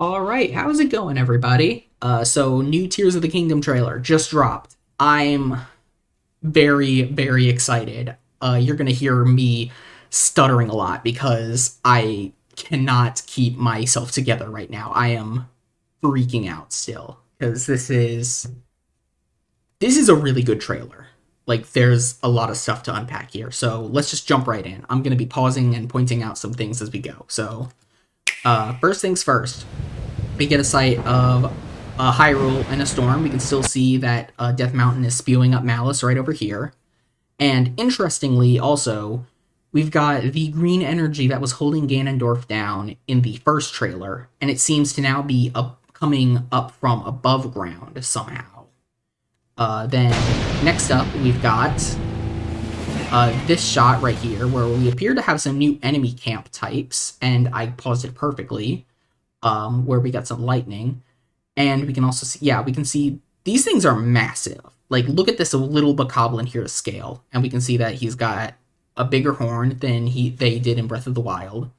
All right, how's it going, everybody? So new Tears of the Kingdom trailer just dropped. I'm very, very excited. You're gonna hear me stuttering a lot because I cannot keep myself together right now. I am freaking out still because this is a really good trailer. Like, there's a lot of stuff to unpack here. So let's just jump right in. I'm gonna be pausing and pointing out some things as we go. So, first things first. We get a sight of Hyrule in a storm. We can still see that Death Mountain is spewing up malice right over here. And interestingly, also, we've got the green energy that was holding Ganondorf down in the first trailer, and it seems to now be coming up from above ground somehow. Then next up, we've got this shot right here, where we appear to have some new enemy camp types, and I paused it perfectly. Where we got some lightning, and we can also see, yeah, we can see these things are massive. Like, look at this little bokoblin here to scale, and we can see that he's got a bigger horn than they did in Breath of the Wild.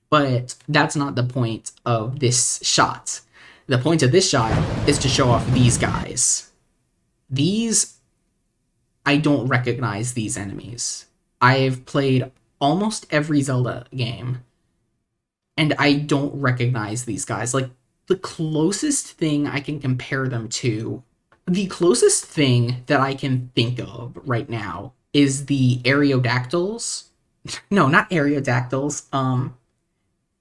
But that's not the point of this shot. The point of this shot is to show off these guys. These, I don't recognize these enemies. I've played almost every Zelda game, and I don't recognize these guys. Like, the closest thing I can compare them to, the closest thing that I can think of right now is the Aerodactyls. No, not Aerodactyls.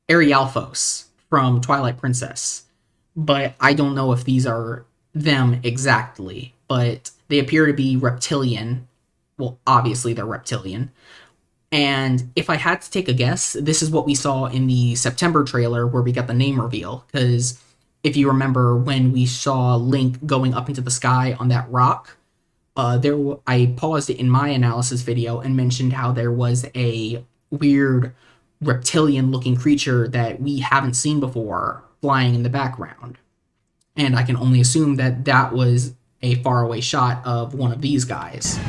Arialphos from Twilight Princess. But I don't know if these are them exactly. But they appear to be reptilian. Well, obviously they're reptilian. And if I had to take a guess, this is what we saw in the September trailer where we got the name reveal. Because if you remember when we saw Link going up into the sky on that rock, I paused it in my analysis video and mentioned how there was a weird reptilian-looking creature that we haven't seen before flying in the background. And I can only assume that that was a faraway shot of one of these guys.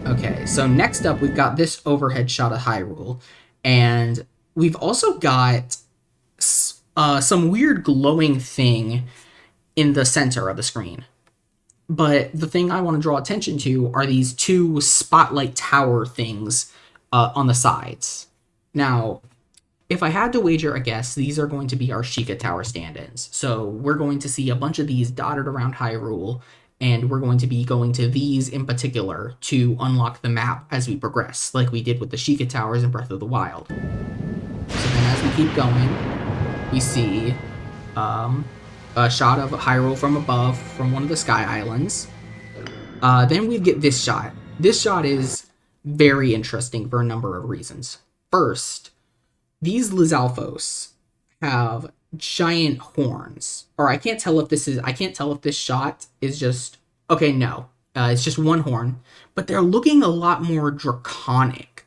Okay, so next up, we've got this overhead shot of Hyrule, and we've also got some weird glowing thing in the center of the screen. But the thing I want to draw attention to are these two spotlight tower things on the sides. Now, if I had to wager a guess, these are going to be our Sheikah Tower stand-ins. So we're going to see a bunch of these dotted around Hyrule, and we're going to be going to these in particular to unlock the map as we progress, like we did with the Sheikah Towers in Breath of the Wild. So then as we keep going, we see a shot of Hyrule from above from one of the Sky Islands. Then we get this shot. This shot is very interesting for a number of reasons. First, these Lizalfos have giant horns, or I can't tell if this shot is just, okay, no, it's just one horn, but they're looking a lot more draconic.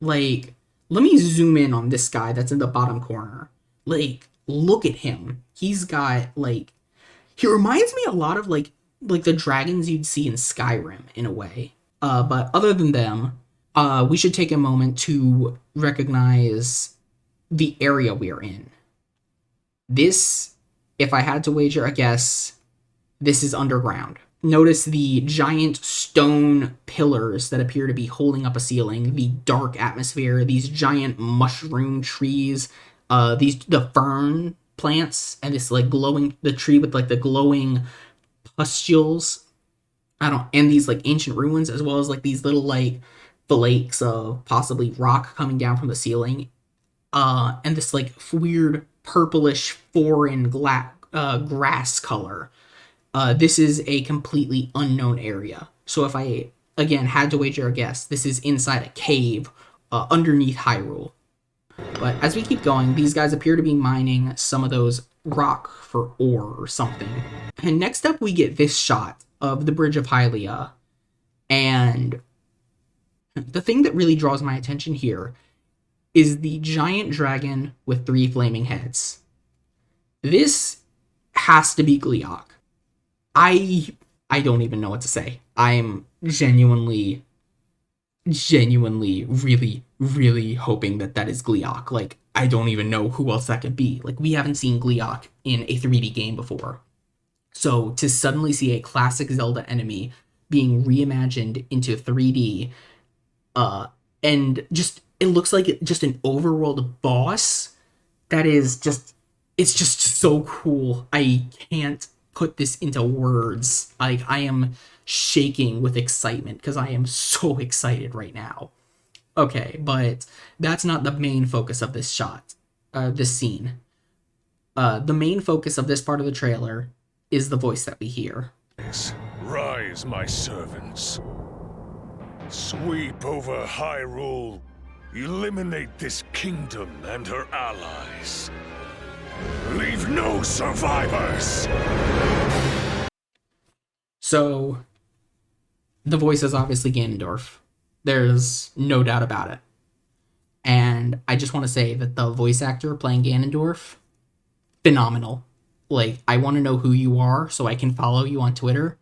Like, let me zoom in on this guy that's in the bottom corner. Like, look at him. He's got, like, he reminds me a lot of like the dragons you'd see in Skyrim in a way. But other than them, we should take a moment to recognize the area we're in. This, if I had to wager a guess, this is underground. Notice the giant stone pillars that appear to be holding up a ceiling, the dark atmosphere, these giant mushroom trees, the fern plants, and this like glowing, the tree with like the glowing pustules. And these like ancient ruins, as well as like these little like flakes of possibly rock coming down from the ceiling. And this like weird purplish foreign grass color. This is a completely unknown area. So if I, again, had to wager a guess, this is inside a cave underneath Hyrule. But as we keep going, these guys appear to be mining some of those rock for ore or something. And next up, we get this shot of the Bridge of Hylia. And the thing that really draws my attention here is the giant dragon with 3 flaming heads. This has to be Gleeok. I don't even know what to say. I'm genuinely really, really hoping that that is Gleeok. Like, I don't even know who else that could be. Like, we haven't seen Gleeok in a 3D game before. So to suddenly see a classic Zelda enemy being reimagined into 3D, uh, and just it looks like just an overworld boss that is just it's just so cool. I can't put this into words. Like, I am shaking with excitement because I am so excited right now. Okay, but that's not the main focus of this shot, this scene. The main focus of this part of the trailer is the voice that we hear. Rise, my servants. Sweep over Hyrule. Eliminate this kingdom and her allies. Leave no survivors! So, the voice is obviously Ganondorf. There's no doubt about it. And I just want to say that the voice actor playing Ganondorf, phenomenal. Like, I want to know who you are so I can follow you on Twitter.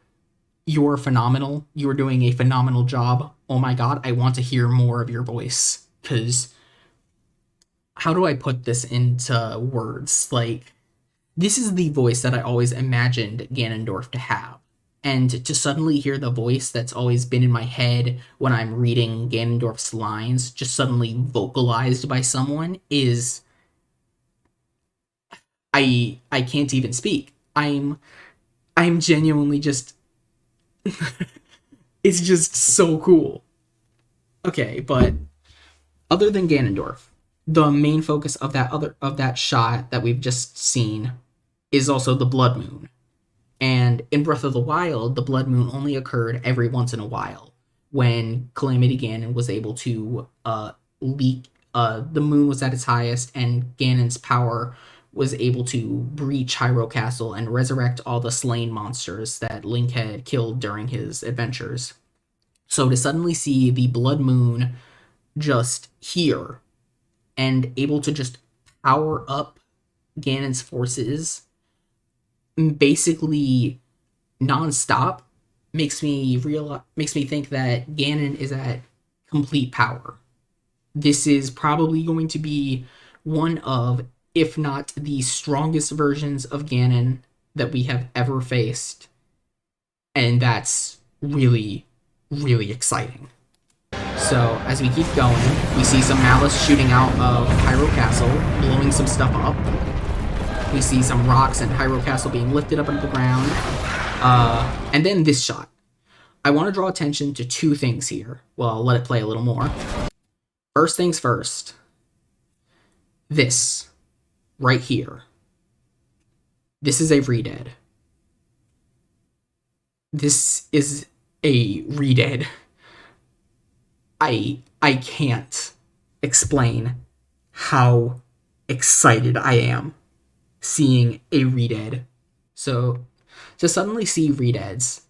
You're phenomenal. You're doing a phenomenal job. Oh my god, I want to hear more of your voice. Because, how do I put this into words? Like, this is the voice that I always imagined Ganondorf to have. And to suddenly hear the voice that's always been in my head when I'm reading Ganondorf's lines just suddenly vocalized by someone is I can't even speak. I'm genuinely just it's just so cool. Okay, but other than Ganondorf, the main focus of that shot that we've just seen is also the Blood Moon. And in Breath of the Wild, the Blood Moon only occurred every once in a while when Calamity Ganon was able to leak. The moon was at its highest, and Ganon's power was able to breach Hyrule Castle and resurrect all the slain monsters that Link had killed during his adventures. So to suddenly see the Blood Moon just here and able to just power up Ganon's forces basically nonstop makes me think that Ganon is at complete power. This is probably going to be one of, if not the strongest versions of Ganon that we have ever faced. And that's really, really exciting. So, as we keep going, we see some malice shooting out of Hyrule Castle, blowing some stuff up. We see some rocks and Hyrule Castle being lifted up into the ground. And then this shot. I want to draw attention to two things here. Well, I'll let it play a little more. First things first. This. Right here. This is a Redead. This is a Redead. I can't explain how excited I am seeing a Redead. So, to suddenly see Redeads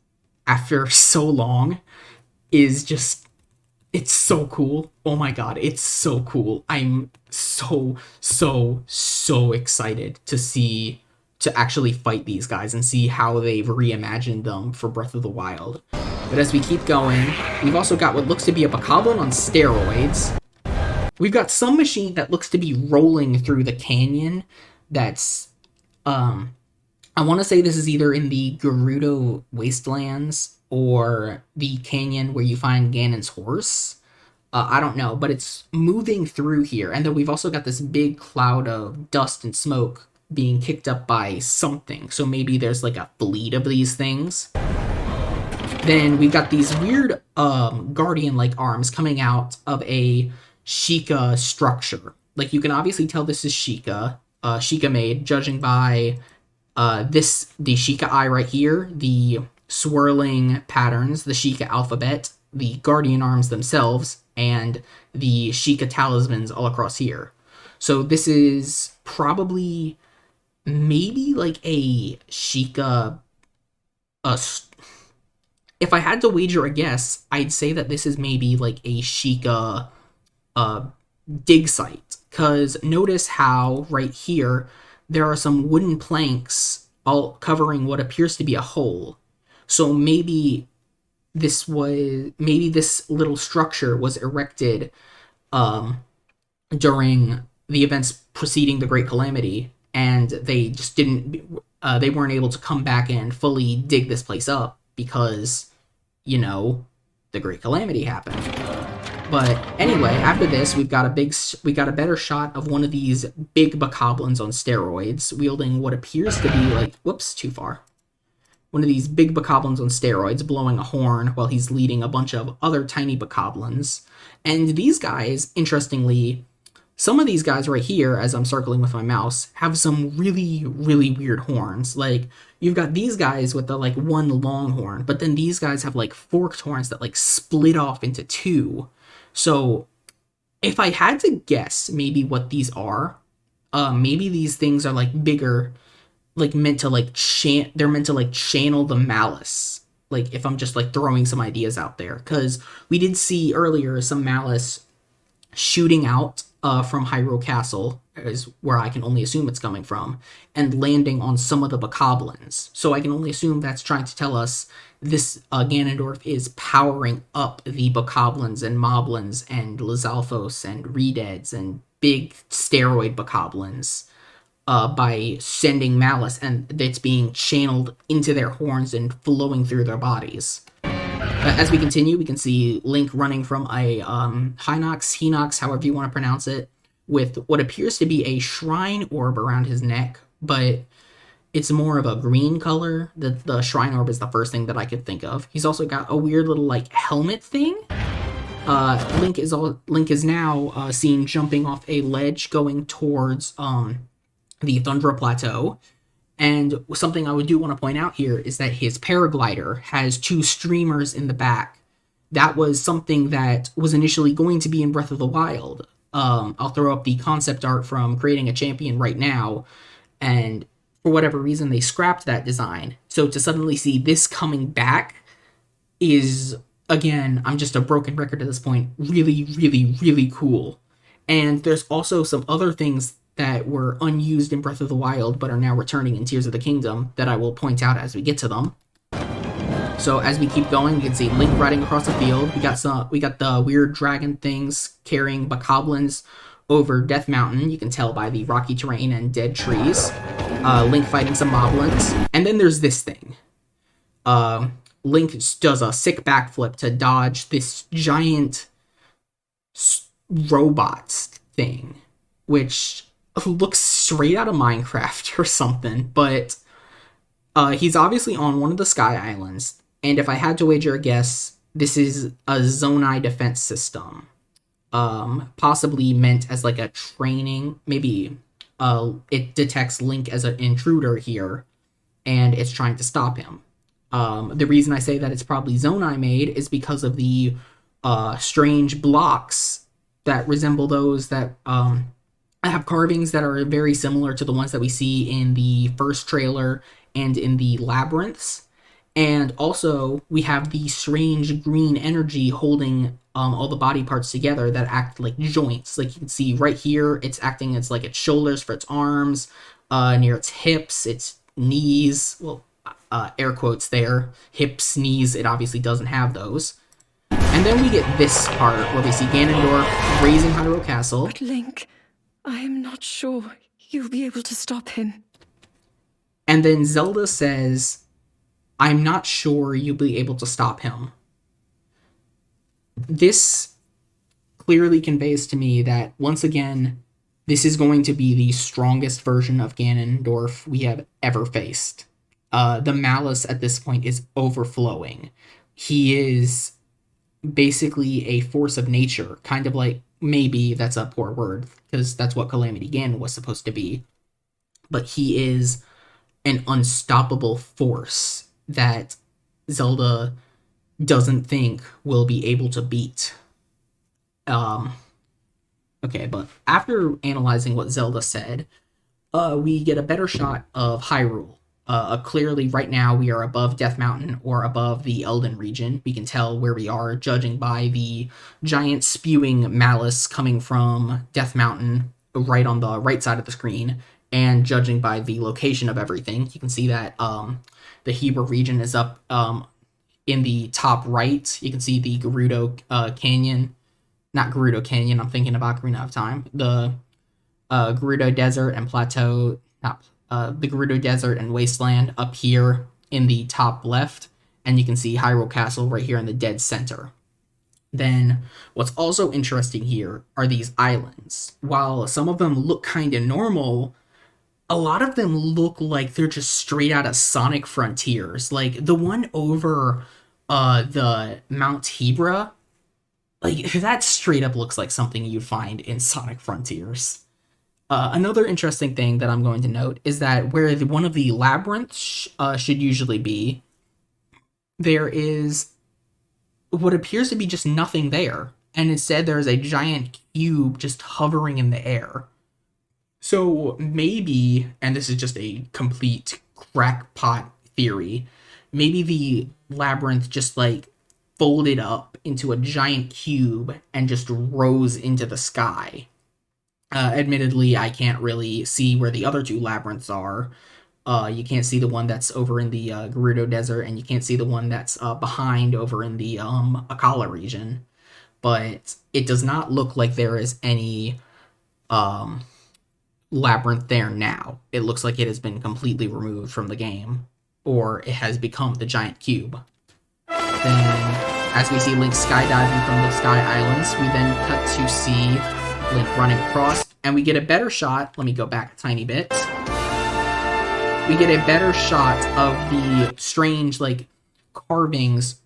after so long is just, it's so cool. Oh my god, it's so cool. I'm so excited to actually fight these guys and see how they've reimagined them for Breath of the Wild. But as we keep going, we've also got what looks to be a Bokoblin on steroids. We've got some machine that looks to be rolling through the canyon that's, I want to say this is either in the Gerudo Wastelands or the canyon where you find Ganon's horse. I don't know, but it's moving through here. And then we've also got this big cloud of dust and smoke being kicked up by something. So maybe there's like a fleet of these things. Then we've got these weird guardian-like arms coming out of a Sheikah structure. Like, you can obviously tell this is Sheikah. Sheikah made, judging by the Sheikah eye right here, the swirling patterns, the Sheikah alphabet, the guardian arms themselves, and the Sheikah talismans all across here. So this is probably maybe like a Sheikah. If I had to wager a guess, I'd say that this is maybe like a Sheikah dig site. Because notice how right here there are some wooden planks all covering what appears to be a hole. So maybe this little structure was erected um, during the events preceding the Great Calamity, and they just didn't. They weren't able to come back and fully dig this place up because, you know, the Great Calamity happened. But anyway, after this, we got a better shot of one of these big bokoblins on steroids, wielding what appears to be like, whoops, too far. One of these big bokoblins on steroids, blowing a horn while he's leading a bunch of other tiny bokoblins. And these guys, interestingly, some of these guys right here, as I'm circling with my mouse, have some really, really weird horns. Like, you've got these guys with the, like, one long horn, but then these guys have, like, forked horns that, like, split off into two. So, if I had to guess maybe what these are, maybe these things are, like, bigger, like, meant to, like, they're meant to, like, channel the malice. Like, if I'm just, like, throwing some ideas out there. Because we did see earlier some malice shooting out from Hyrule Castle, is where I can only assume it's coming from, and landing on some of the bokoblins. So I can only assume that's trying to tell us this Ganondorf is powering up the bokoblins and moblins and Lizalfos and Redeads and big steroid bokoblins by sending malice, and it's being channeled into their horns and flowing through their bodies. As we continue, we can see Link running from a Hinox, however you want to pronounce it, with what appears to be a shrine orb around his neck, but it's more of a green color. The shrine orb is the first thing that I could think of. He's also got a weird little, like, helmet thing. Link is now seen jumping off a ledge going towards the Thundra Plateau. And something I do want to point out here is that his paraglider has two streamers in the back. That was something that was initially going to be in Breath of the Wild. I'll throw up the concept art from Creating a Champion right now, and for whatever reason they scrapped that design. So to suddenly see this coming back is, again, I'm just a broken record at this point, really, really, really cool. And there's also some other things that were unused in Breath of the Wild but are now returning in Tears of the Kingdom that I will point out as we get to them. So as we keep going, you can see Link riding across the field. We got the weird dragon things carrying bokoblins over Death Mountain. You can tell by the rocky terrain and dead trees. Link fighting some moblins. And then there's this thing. Link does a sick backflip to dodge this giant robot thing, which looks straight out of Minecraft or something, but he's obviously on one of the Sky Islands, and if I had to wager a guess, this is a Zonai defense system, possibly meant as like a training. Maybe it detects Link as an intruder here, and it's trying to stop him. The reason I say that it's probably Zonai made is because of the strange blocks that resemble those that have carvings that are very similar to the ones that we see in the first trailer and in the labyrinths. And also, we have the strange green energy holding all the body parts together that act like joints. Like you can see right here, it's acting as like its shoulders for its arms, near its hips, its knees. Well, air quotes there. Hips, knees, it obviously doesn't have those. And then we get this part where we see Ganondorf raising Hyrule Castle. But Link, I am not sure you'll be able to stop him. And then Zelda says, I'm not sure you'll be able to stop him. This clearly conveys to me that, once again, this is going to be the strongest version of Ganondorf we have ever faced. The malice at this point is overflowing. He is basically a force of nature, kind of like, maybe that's a poor word, because that's what Calamity Ganon was supposed to be. But he is an unstoppable force that Zelda doesn't think will be able to beat. Okay, but after analyzing what Zelda said, we get a better shot of Hyrule. Clearly, right now, we are above Death Mountain or above the Elden region. We can tell where we are, judging by the giant spewing malice coming from Death Mountain right on the right side of the screen, and judging by the location of everything. You can see that the Hebra region is up in the top right. You can see the Gerudo Canyon not Gerudo Canyon, I'm thinking about Ocarina of Time. The Gerudo Desert and Plateau, not the Gerudo Desert and Wasteland up here in the top left, and you can see Hyrule Castle right here in the dead center. Then, what's also interesting here are these islands. While some of them look kind of normal, a lot of them look like they're just straight out of Sonic Frontiers. Like, the one over the Mount Hebra, like, that straight up looks like something you'd find in Sonic Frontiers. Another interesting thing that I'm going to note is that where one of the labyrinths should usually be, there is what appears to be just nothing there. And instead, there's a giant cube just hovering in the air. So maybe, and this is just a complete crackpot theory, maybe the labyrinth just like folded up into a giant cube and just rose into the sky. Admittedly, I can't really see where the other two labyrinths are. You can't see the one that's over in the Gerudo Desert, and you can't see the one that's behind over in the Akala region. But it does not look like there is any labyrinth there now. It looks like it has been completely removed from the game, or it has become the giant cube. Then, as we see Link skydiving from the Sky Islands, we then cut to see Link running across, and we get a better shot. Let me go back a tiny bit. We get a better shot of the strange, like, carvings,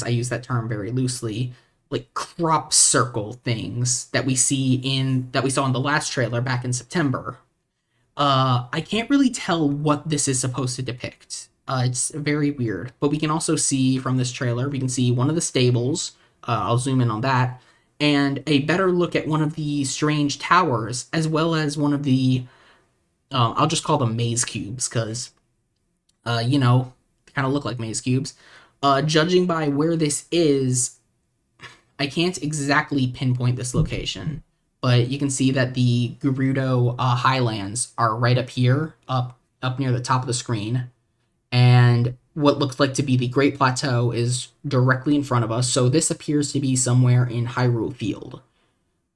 I use that term very loosely, like crop circle things that we saw in the last trailer back in September. I can't really tell what this is supposed to depict. It's very weird, but we can also see from this trailer, we can see one of the stables, I'll zoom in on that, and a better look at one of the strange towers, as well as one of the, I'll just call them maze cubes, because, kind of look like maze cubes. Judging by where this is, I can't exactly pinpoint this location, but you can see that the Gerudo Highlands are right up here, up near the top of the screen, and what looks like to be the Great Plateau is directly in front of us, so this appears to be somewhere in Hyrule Field.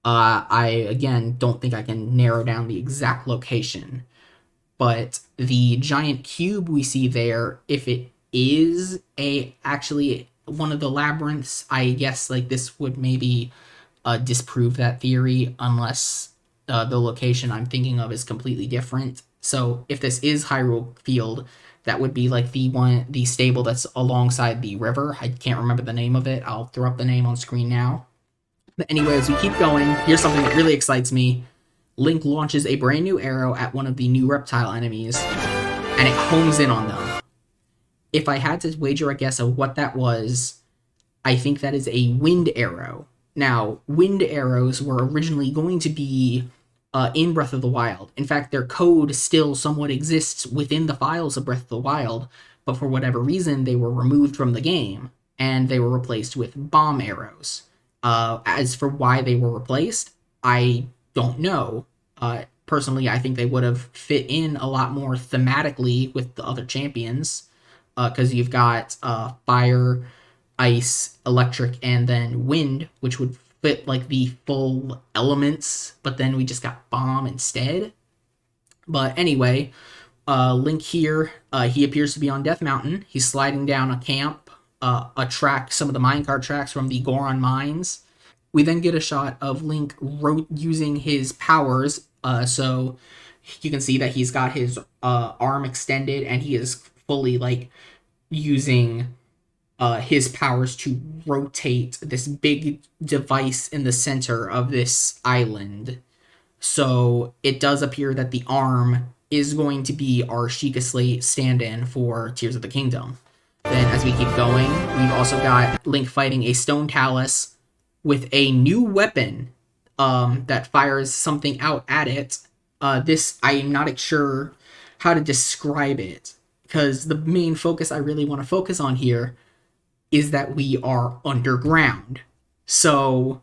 I, again, don't think I can narrow down the exact location, but the giant cube we see there, if it is actually one of the labyrinths, I guess like this would maybe disprove that theory, unless the location I'm thinking of is completely different. So if this is Hyrule Field, that would be like the stable that's alongside the river. I can't remember the name of it. I'll throw up the name on screen now. But anyway, as we keep going, here's something that really excites me. Link launches a brand new arrow at one of the new reptile enemies, and it homes in on them. If I had to wager a guess of what that was, I think that is a wind arrow. Now, wind arrows were originally going to be in Breath of the Wild. In fact, their code still somewhat exists within the files of Breath of the Wild, but for whatever reason, they were removed from the game, and they were replaced with bomb arrows. As for why they were replaced, I don't know. Personally, I think they would have fit in a lot more thematically with the other champions, because you've got fire, ice, electric, and then wind, which would fit like the full elements, but then we just got bomb instead. But anyway, Link here, he appears to be on Death Mountain. He's sliding down a camp, a track, some of the minecart tracks from the Goron mines. We then get a shot of Link using his powers, so you can see that he's got his arm extended, and he is fully like using his powers to rotate this big device in the center of this island. So it does appear that the arm is going to be our Sheikah Slate stand-in for Tears of the Kingdom. Then as we keep going, we've also got Link fighting a Stone Talus with a new weapon that fires something out at it. This, I'm not sure how to describe it, because the main focus I really want to focus on here is that we are underground. So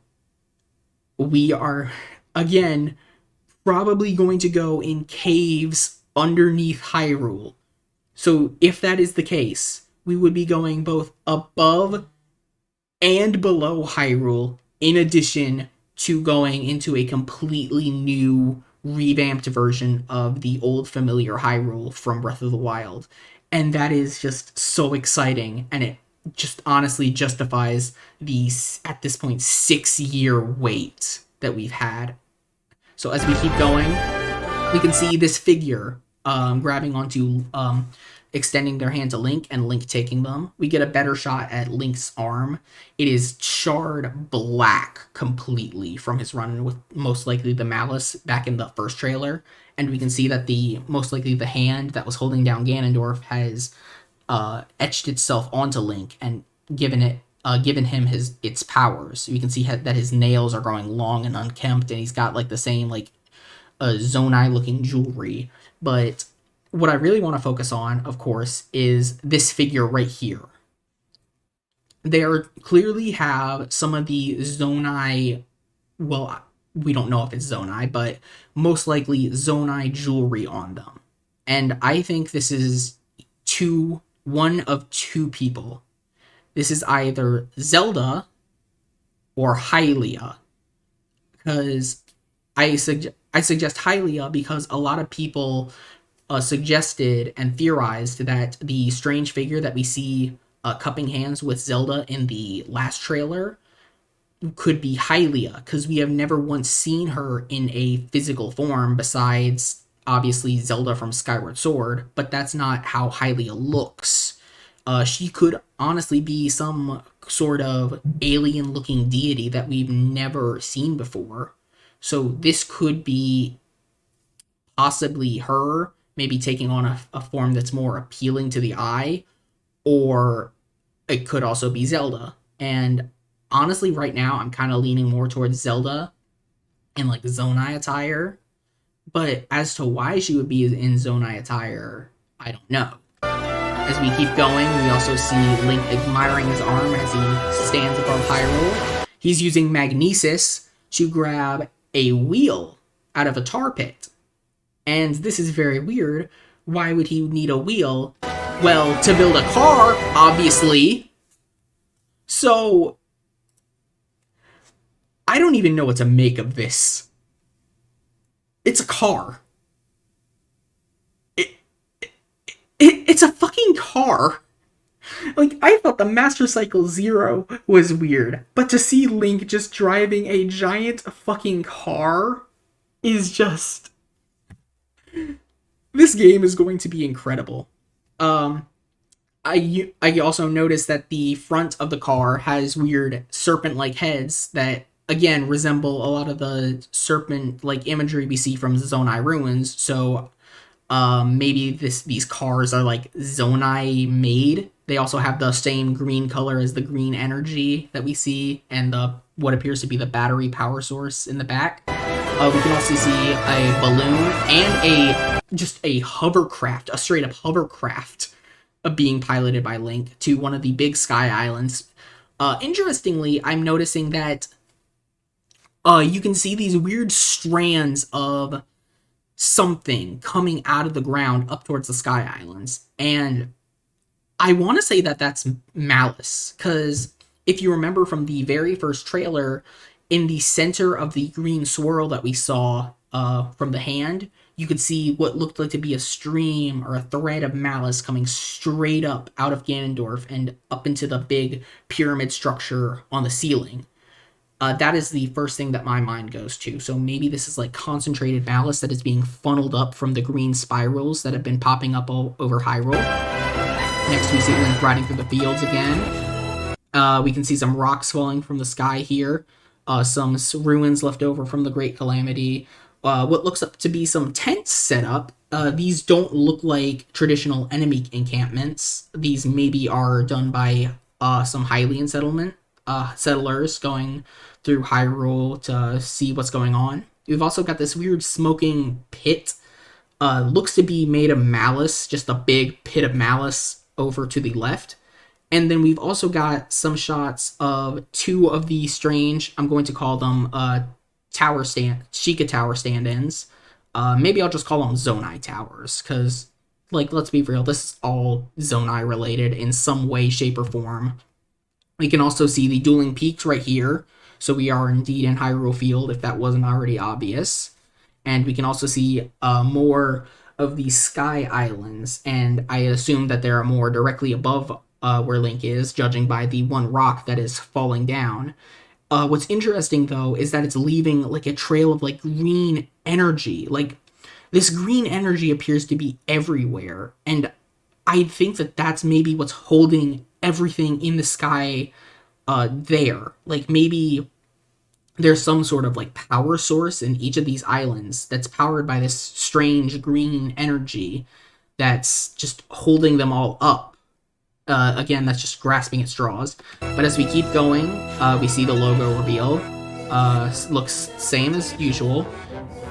we are, again, probably going to go in caves underneath Hyrule. So if that is the case, we would be going both above and below Hyrule in addition to going into a completely new, revamped version of the old familiar Hyrule from Breath of the Wild. And that is just so exciting, and it just honestly justifies the, at this point, 6-year wait that we've had. So as we keep going, we can see this figure grabbing onto, extending their hand to Link, and Link taking them. We get a better shot at Link's arm. It is charred black completely from his run with most likely the Malice back in the first trailer. And we can see that most likely the hand that was holding down Ganondorf has etched itself onto Link and given him its powers. You can see that his nails are growing long and unkempt, and he's got like the same like Zonai looking jewelry. But what I really want to focus on, of course, is this figure right here. They clearly have some of the Zonai, well, we don't know if it's Zonai, but most likely Zonai jewelry on them. And I think this is one of two people. This is either Zelda or Hylia. Because I suggest Hylia because a lot of people suggested and theorized that the strange figure that we see cupping hands with Zelda in the last trailer could be Hylia, because we have never once seen her in a physical form besides, obviously, Zelda from Skyward Sword, but that's not how Hylia looks. She could honestly be some sort of alien-looking deity that we've never seen before. So this could be possibly her, maybe taking on a form that's more appealing to the eye, or it could also be Zelda. And honestly, right now, I'm kind of leaning more towards Zelda in like Zonai attire. But as to why she would be in Zonai attire, I don't know. As we keep going, we also see Link admiring his arm as he stands above Hyrule. He's using Magnesis to grab a wheel out of a tar pit. And this is very weird. Why would he need a wheel? Well, to build a car, obviously. So, I don't even know what to make of this. It's a car. It's a fucking car. Like, I thought the Master Cycle Zero was weird, but to see Link just driving a giant fucking car is just... This game is going to be incredible. I also noticed that the front of the car has weird serpent-like heads that, again, resemble a lot of the serpent-like imagery we see from Zonai Ruins, so maybe these cars are like Zonai made. They also have the same green color as the green energy that we see, and what appears to be the battery power source in the back. We can also see a balloon and just a hovercraft, a straight up hovercraft being piloted by Link to one of the big sky islands. Interestingly, I'm noticing that you can see these weird strands of something coming out of the ground up towards the sky islands. And I want to say that that's Malice, because if you remember from the very first trailer, in the center of the green swirl that we saw from the hand, you could see what looked like to be a stream or a thread of Malice coming straight up out of Ganondorf and up into the big pyramid structure on the ceiling. That is the first thing that my mind goes to. So maybe this is like concentrated Malice that is being funneled up from the green spirals that have been popping up over Hyrule. Next we see Link riding through the fields again. We can see some rocks falling from the sky here. Some ruins left over from the Great Calamity. What looks up to be some tents set up. These don't look like traditional enemy encampments. These maybe are done by some Hylian settlers going through Hyrule to see what's going on. We've also got this weird smoking pit. Looks to be made of Malice, just a big pit of Malice over to the left. And then we've also got some shots of two of the strange, I'm going to call them Sheikah Tower stand-ins. Maybe I'll just call them Zonai Towers, because, like, let's be real, this is all Zonai related in some way, shape, or form. We can also see the dueling peaks right here. So we are indeed in Hyrule Field, if that wasn't already obvious. And we can also see more of these Sky Islands, and I assume that there are more directly above where Link is, judging by the one rock that is falling down. What's interesting, though, is that it's leaving, like, a trail of, like, green energy. Like, this green energy appears to be everywhere, and I think that that's maybe what's holding everything in the sky there. Like, maybe there's some sort of, like, power source in each of these islands that's powered by this strange green energy that's just holding them all up. Again, that's just grasping at straws. But as we keep going, we see the logo reveal. Looks same as usual.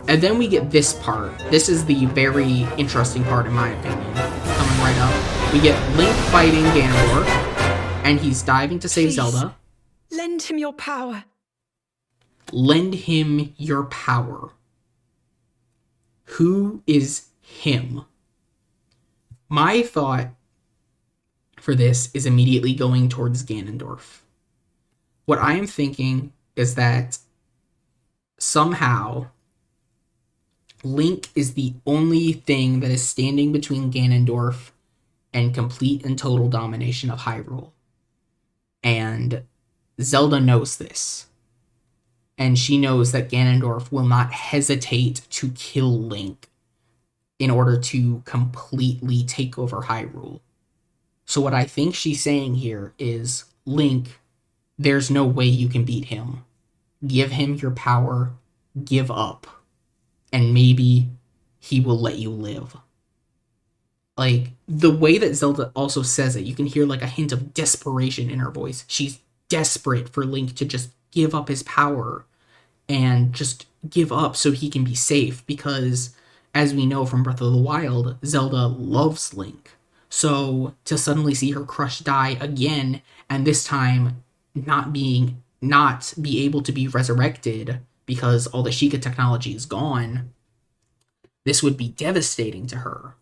And then we get this part. This is the very interesting part, in my opinion. Coming right up. We get Link fighting Ganondorf, and he's diving to save Please, Zelda. lend him your power. Lend him your power. Who is him? My thought for this is immediately going towards Ganondorf. What I am thinking is that somehow Link is the only thing that is standing between Ganondorf and complete and total domination of Hyrule. And Zelda knows this. And she knows that Ganondorf will not hesitate to kill Link in order to completely take over Hyrule. So what I think she's saying here is, Link, there's no way you can beat him. Give him your power, give up, and maybe he will let you live. Like, the way that Zelda also says it, you can hear like a hint of desperation in her voice. She's desperate for Link to just give up his power and just give up so he can be safe, because as we know from Breath of the Wild, Zelda loves Link. So to suddenly see her crush die again, and this time not be able to be resurrected because all the Sheikah technology is gone, this would be devastating to her.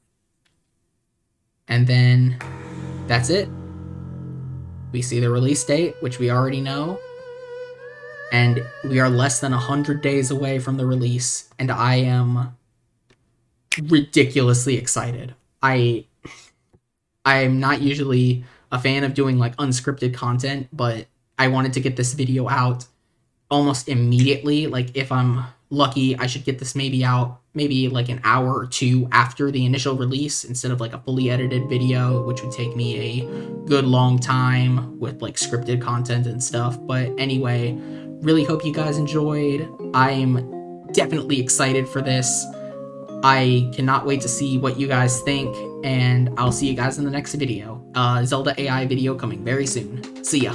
And then that's it. We see the release date, which we already know. And we are less than 100 days away from the release, and I am ridiculously excited. I'm not usually a fan of doing like unscripted content, but I wanted to get this video out almost immediately. Like, if I'm lucky, I should get this maybe out maybe like an hour or two after the initial release, instead of like a fully edited video, which would take me a good long time with like scripted content and stuff. But anyway, really hope you guys enjoyed. I'm definitely excited for this. I cannot wait to see what you guys think, and I'll see you guys in the next video. Zelda AI video coming very soon. See ya.